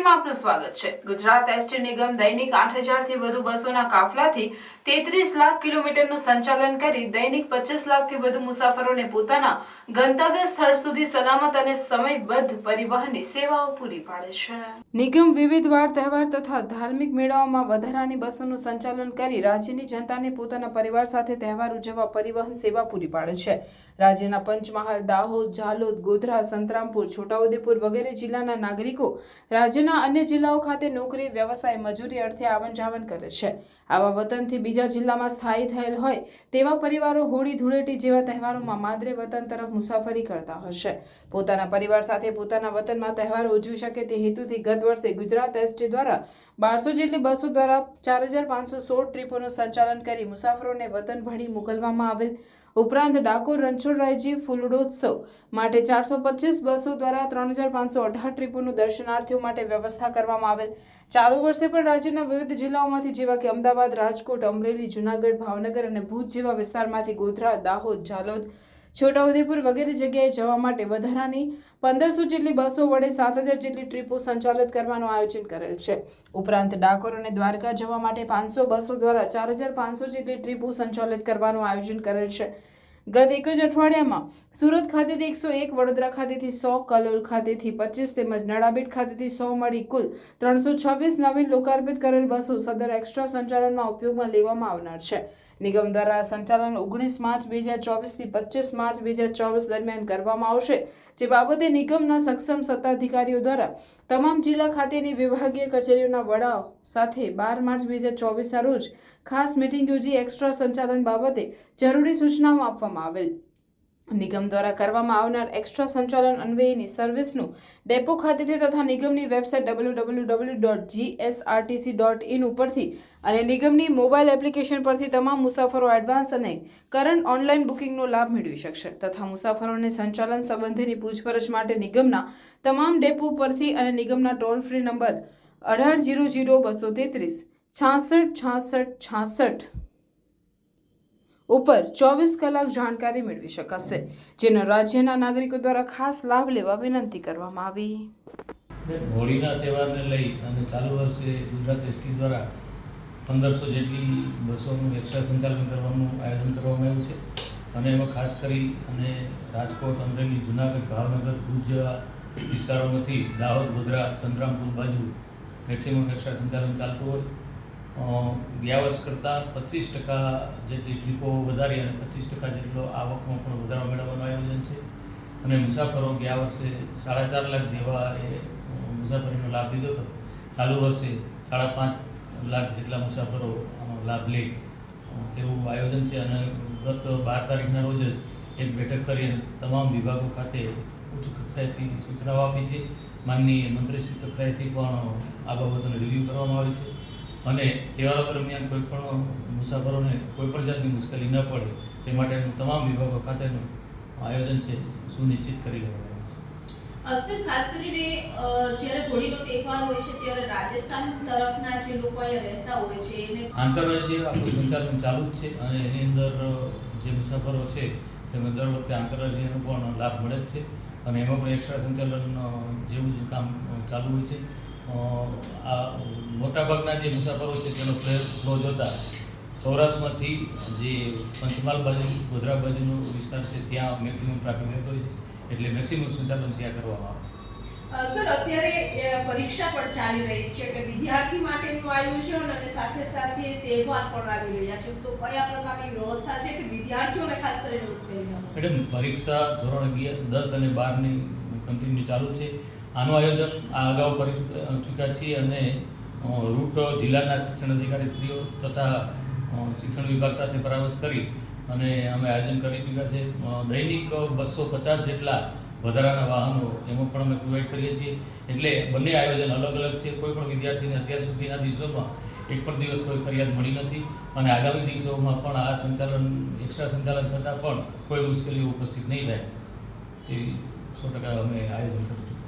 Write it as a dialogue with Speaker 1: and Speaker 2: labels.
Speaker 1: આપનું સ્વાગત છે। ગુજરાત એસટી નિગમ દૈનિક 8000 થી વધુ બસોના કાફલાથી 33 લાખ કિલોમીટરનું સંચાલન કરી દૈનિક 25 લાખથી વધુ મુસાફરોને પોતાના ગંતવ્ય સ્થળ સુધી સલામત અને સમયબદ્ધ પરિવહનની સેવાઓ પૂરી પાડે છે। નિગમ વિવિધ વાર તહેવાર તથા ધાર્મિક મેળાઓમાં વધારાની બસોનું સંચાલન કરી રાજ્યની જનતાને પોતાના પરિવાર સાથે તહેવાર ઉજવવા પરિવહન સેવા પૂરી પાડે છે। રાજ્યના પંચમહાલ, દાહોદ, ઝાલોદ, ગોધરા, સંતરામપુર, છોટાઉદેપુર વગેરે જિલ્લાના નાગરિકો રાજ્યના અન્ય જિલ્લાઓ ખાતે નોકરી, વ્યવસાય, મજૂરી અર્થે આવન જાવન કરે છે। આવા વતનથી બીજા જિલ્લામાં સ્થાયી થયેલ હોય તેવા પરિવારો હોળી, ધૂળેટી જેવા તહેવારોમાં માદરે વતન તરફ મુસાફરી કરતા હશે। પોતાના પરિવાર સાથે પોતાના વતનમાં તહેવારો ઉજવી શકે તે હેતુથી ગત વર્ષે ગુજરાત એસટી દ્વારા 1200 જેટલી બસો દ્વારા 4516 ટ્રીપોનું સંચાલન કરી મુસાફરોને વતન ભણી મોકલવામાં આવેલ। ઉપરાંત ડાકોર રણછોડરાયજી ફૂલોત્સવ માટે 425 બસો દ્વારા 3518 ટ્રીપોનું દર્શનાર્થીઓ માટે વ્યવસ્થા કરવામાં આવેલ। ચાલુ વર્ષે પણ રાજ્યના વિવિધ જિલ્લાઓમાંથી જેવા કે અમદાવાદ, રાજકોટ, અમરેલી, જૂનાગઢ, ભાવનગર અને ભુજ જેવા વિસ્તારમાંથી ગોધરા, દાહોદ, ઝાલોદ, છોટાઉદેપુર વગેરે જગ્યાએ જવા માટે વધારાની 1500 જેટલી બસો વડે 7000 જેટલી ટ્રીપો સંચાલિત કરવાનું આયોજન કરેલ છે। ઉપરાંત ડાકોર અને દ્વારકા જવા માટે 500 બસો દ્વારા 4500 જેટલી ટ્રીપો સંચાલિત કરવાનું આયોજન કરેલ છે। ગત એક જ અઠવાડિયામાં સુરત ખાતેથી 101, વડોદરા ખાતેથી 100, કલોલ ખાતેથી 25 તેમજ નડાબેટ ખાતેથી 100 મળી કુલ 326 નવીન લોકાર્પિત કરેલ બસો સદર એક્સ્ટ્રા સંચાલનમાં ઉપયોગમાં લેવામાં આવનાર છે। નિગમ દ્વારા સંચાલન 19 માર્ચ 2024 થી 25 માર્ચ 2024 દરમિયાન કરવામાં આવશે, જે બાબતે નિગમના સક્ષમ સત્તાધિકારીઓ દ્વારા તમામ જિલ્લા ખાતેની વિભાગીય કચેરીઓના વડાઓ સાથે 12 માર્ચ 2024ના રોજ ખાસ મીટિંગ યોજી એક્સ્ટ્રા સંચાલન બાબતે જરૂરી સૂચનાઓ આપવામાં આવેલ। નિગમ દ્વારા કરવામાં આવનાર એક્સ્ટ્રા સંચાલન અન્વયેની સર્વિસનું ડેપો ખાતેથી તથા નિગમની વેબસાઇટ www.gsrtc.in ઉપરથી અને નિગમની મોબાઈલ એપ્લિકેશન પરથી તમામ મુસાફરો એડવાન્સ અને કરંટ ઓનલાઈન બુકિંગનો લાભ મેળવી શકશે તથા મુસાફરોને સંચાલન સંબંધીની પૂછપરછ માટે નિગમના તમામ ડેપો પરથી અને નિગમના ટોલ ફ્રી નંબર 1800 233 66 66 ઉપર 24 કલાક જાણકારી મેળવી શકાશે, જેનો રાજ્યના નાગરિકો દ્વારા ખાસ લાભ લેવા વિનંતી કરવામાં આવી।
Speaker 2: હોળીના તહેવારને લઈ અને ચાલુ વર્ષે ગુજરાત એસટી દ્વારા 1500 જેટલી બસોનું એક્સ્ટ્રા સંચાલન કરવાનું આયોજન કરવામાં આવ્યું છે અને એમાં ખાસ કરી અને રાજકોટ, અમરેલી, જૂનાગઢ, ભાવનગર, ભુજ જેવા વિસ્તારોમાંથી દાહોદ, ગોધરા, સંતરામપુર બાજુ મેક્સિમમ એક્સ્ટ્રા સંચાલન ચાલતું હોય। ગયા વર્ષ કરતાં 25% જેટલી ટ્રીપો વધારી અને 25% જેટલો આવકમાં પણ વધારો મેળવવાનું આયોજન છે અને મુસાફરો ગયા વર્ષે 4.5 લાખ જેવા એ મુસાફરીનો લાભ લીધો હતો। ચાલુ વર્ષે 5.5 લાખ જેટલા મુસાફરો લાભ લે તેવું આયોજન છે અને ગત 12 તારીખના રોજ જ એક બેઠક કરી તમામ વિભાગો ખાતે ઉચ્ચ કક્ષાએથી સૂચનાઓ આપી છે। માનનીય મંત્રીશ્રી કક્ષાએથી પણ આ બાબતોને રિવ્યૂ કરવામાં આવી છે અને તહેવારો દરમિયાન કોઈ પણ મુસાફરોને કોઈ પણ જાતની મુશ્કેલી ન પડે તે માટેનું તમામ વિભાગો ખાતેનું આયોજન છે સુનિશ્ચિત કરી લેવામાં
Speaker 3: આવ્યું છે। ખાસ કરીને જ્યારે હોળીનો તહેવાર હોય છે ત્યારે રાજસ્થાન તરફના જે લોકો અહીંયા રહેતા હોય છે એને
Speaker 2: આંતરરાષ્ટ્રીય આપણું સંચાલન ચાલુ જ છે અને એની અંદર જે મુસાફરો છે તેમને દર વખતે આંતરરાષ્ટ્રીયનો પણ લાભ મળે જ છે અને એમાં પણ એક્સ્ટ્રા સંચાલન જેવું જ કામ ચાલુ હોય છે। આ મોટાભાગના જે મુસાફરો છે તેનો ફ્લો જોતા સૌરાષ્ટ્રમાંથી જે પંચમહાલ બાજુ, ગોધરા બાજુનો વિસ્તાર છે ત્યાં મેક્સિમમ ટ્રાફિક રહેતો હોય છે એટલે મેક્સિમમ સંચાલન ત્યાં કરવામાં આવે
Speaker 3: છે। સર, અત્યારે પરીક્ષા પણ ચાલી રહી છે એટલે વિદ્યાર્થી માટેનું આયોજન અને સાથે સાથે તહેવાર પણ આવી રહ્યા છે, તો કયા પ્રકારની વ્યવસ્થા છે કે વિદ્યાર્થીઓને ખાસ કરીને મુશ્કેલી ન પડે?
Speaker 2: મેડમ, પરીક્ષા ધોરણ 10 અને 12ની કન્ટિન્યુ ચાલુ છે। આનું આયોજન અગાઉ કરી ચૂક્યા છીએ અને રૂટ જિલ્લાના શિક્ષણ અધિકારીશ્રીઓ તથા શિક્ષણ વિભાગ સાથે પરામર્શ કરી અને અમે આયોજન કરી ચૂક્યા છે। દૈનિક 250 જેટલા વધારાના વાહનો એમાં પણ અમે પ્રોવાઈડ કરીએ છીએ એટલે બંને આયોજન અલગ અલગ છે। કોઈ પણ વિદ્યાર્થીને અત્યાર સુધીના દિવસોમાં એક પણ દિવસ કોઈ ફરિયાદ મળી નથી અને આગામી દિવસોમાં પણ આ સંચાલન એક્સ્ટ્રા સંચાલન થતાં પણ કોઈ મુશ્કેલીઓ ઉપસ્થિત નહીં થાય તેવી 100% અમે આયોજન કરીશું।